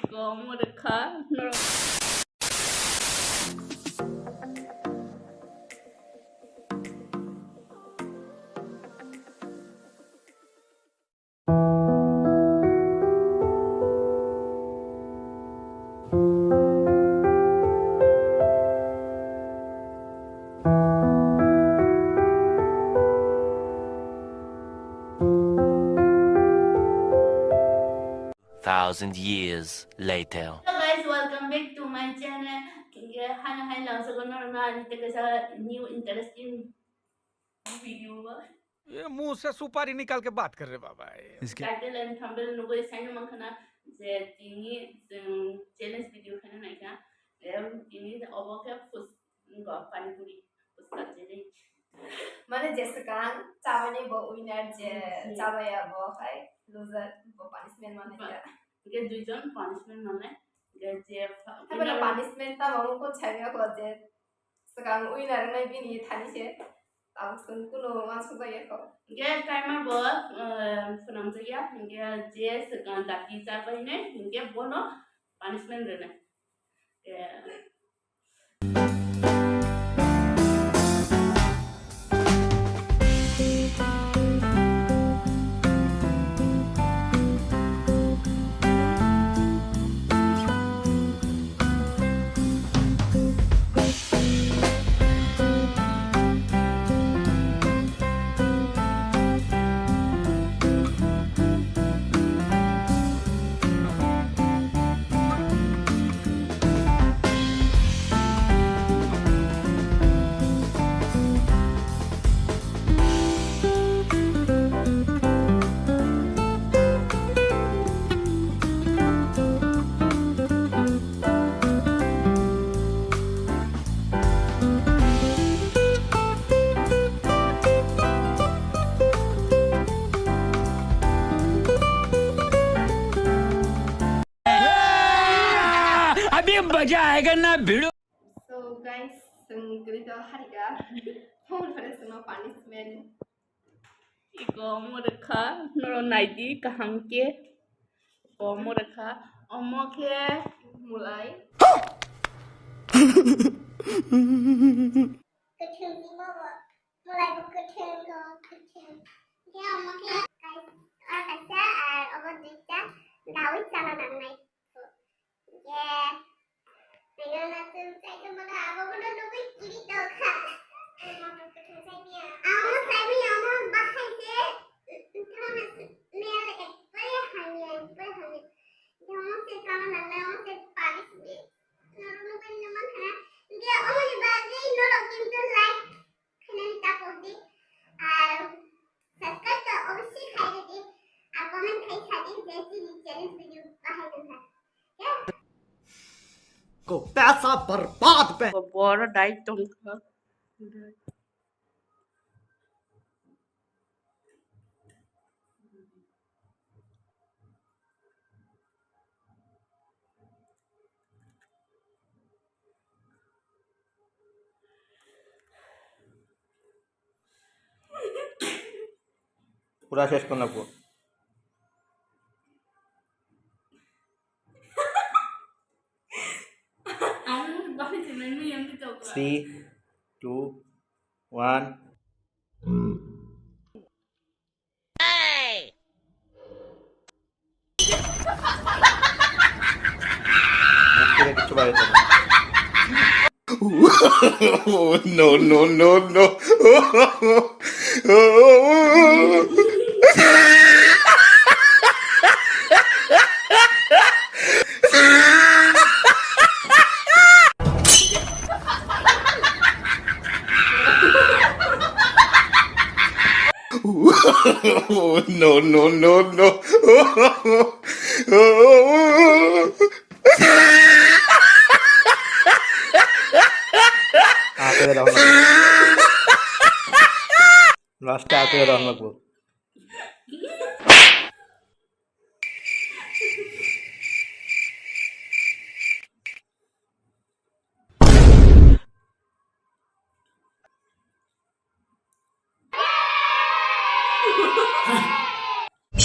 como de acá, no. 1,000 years later. Hello guys, welcome back to my channel. Hana hai lang sa kono na nite ka sa new interesting video ba. ये मुंह से सुपारी निकाल के बात कर रहे बाबा Title and thumbnail no go sign man khana je tini challenge video khana na ka. Tini obake fus go pani puri fus ka je. Mana sekarang cawanya bawa winner je cawaya bawa kai loser bawa punishment mana dia. Ke duijon punishment mana je Tapi kalau punishment ta mau ko cawaya ko je sekarang winner mai bini thani se tahu sun kuno masuk saya ko. Ke timer bo funam je ya ke je sekarang daki capai ne ke bono punishment rena. अभी मजा आएगा ना भिड़ो So guys, kita hari ga mau pada semua punishment. Como de acá, no naidi kahang ke. Como de acá, omo ke Mulai kecil di bawah mulai berkecil ke kecil dia makin kata obat kita daun salah nanai ya dengan nasi saya maka apa pun lebih kiri doka saya bahai je terus mele boleh hanya jangan se salah nanai se paris be nurun kan nama kana dia only bagi nolo কিন্তু like খানে তাপো দি আর subscribe তো অবশ্যই খাইয়ে দি আর comment খাই খাদি যে challenge video বাহাই দেন को पैसा बर्बाद पे boro dai tong ka. पूरा शेष करना को Amo bakit sila mo yung dito ka? 3 2 1 no no no no no no no no last आते रहना को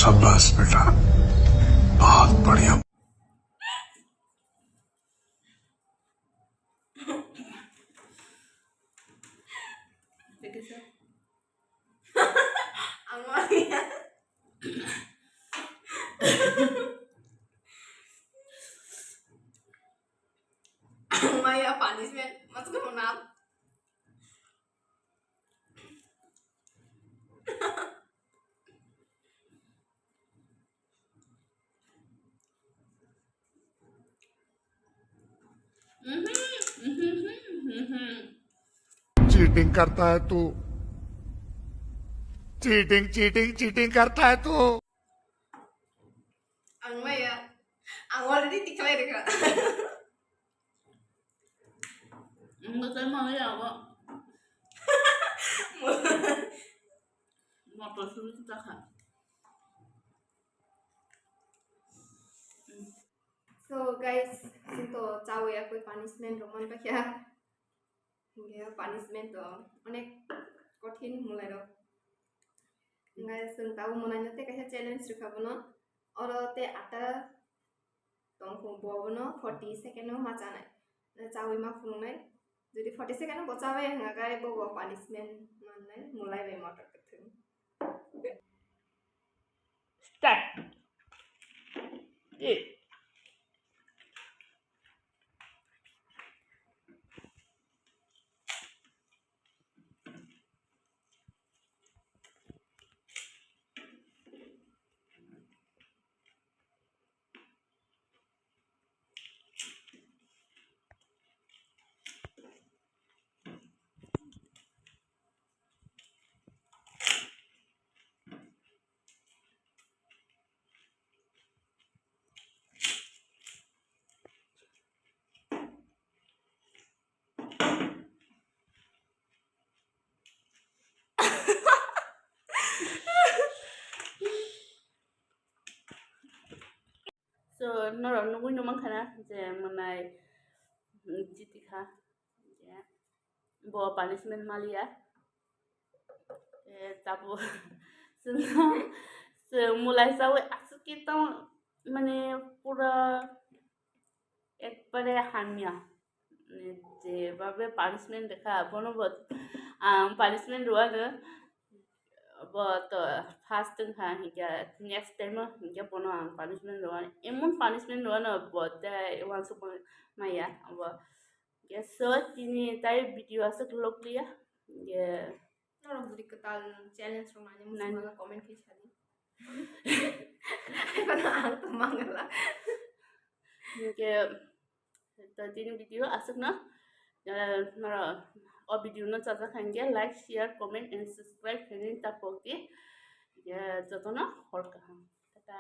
शाबाश बेटा बहुत बढ़िया चीटिंग करता है तू चीटिंग चीटिंग चीटिंग करता है तू Ang maya. Ang already declared ka. Enggak saya mau ya kok. Motor sulit kita kan. So guys, sinto chawo ya koi punishment roman pa kya? Hingga punishment to onek kothin mulai ro. Hingga sing tahu munanya te kaisa challenge rukhabono. Oro te ata tongkong bobono 40 second ma chanai. Chawo ma phungnai. Jadi 40 second bochawe hingga kai bobo punishment manai mulai be motor kethu. Start. So nó nunggu naman kana je manai jiti kha je bo punishment malia tapo mulai sawe asuk kita মানে পুরা একবারে হামিয়া যেভাবে punishment দেখা বনবত punishment রোয়ানো but first thing ha hingga next time hingga bono ang punishment roan emon punishment roan but one so maya abo ya so tini tai video asuk lokliya ya Orang beri ketal challenge rumahnya Nan. mesti komen ke sini. Karena ang temang lah. hingga to tini video asuk na nara o video na chacha hingga like share comment and subscribe kene ta pokti ya jotono horka ha tata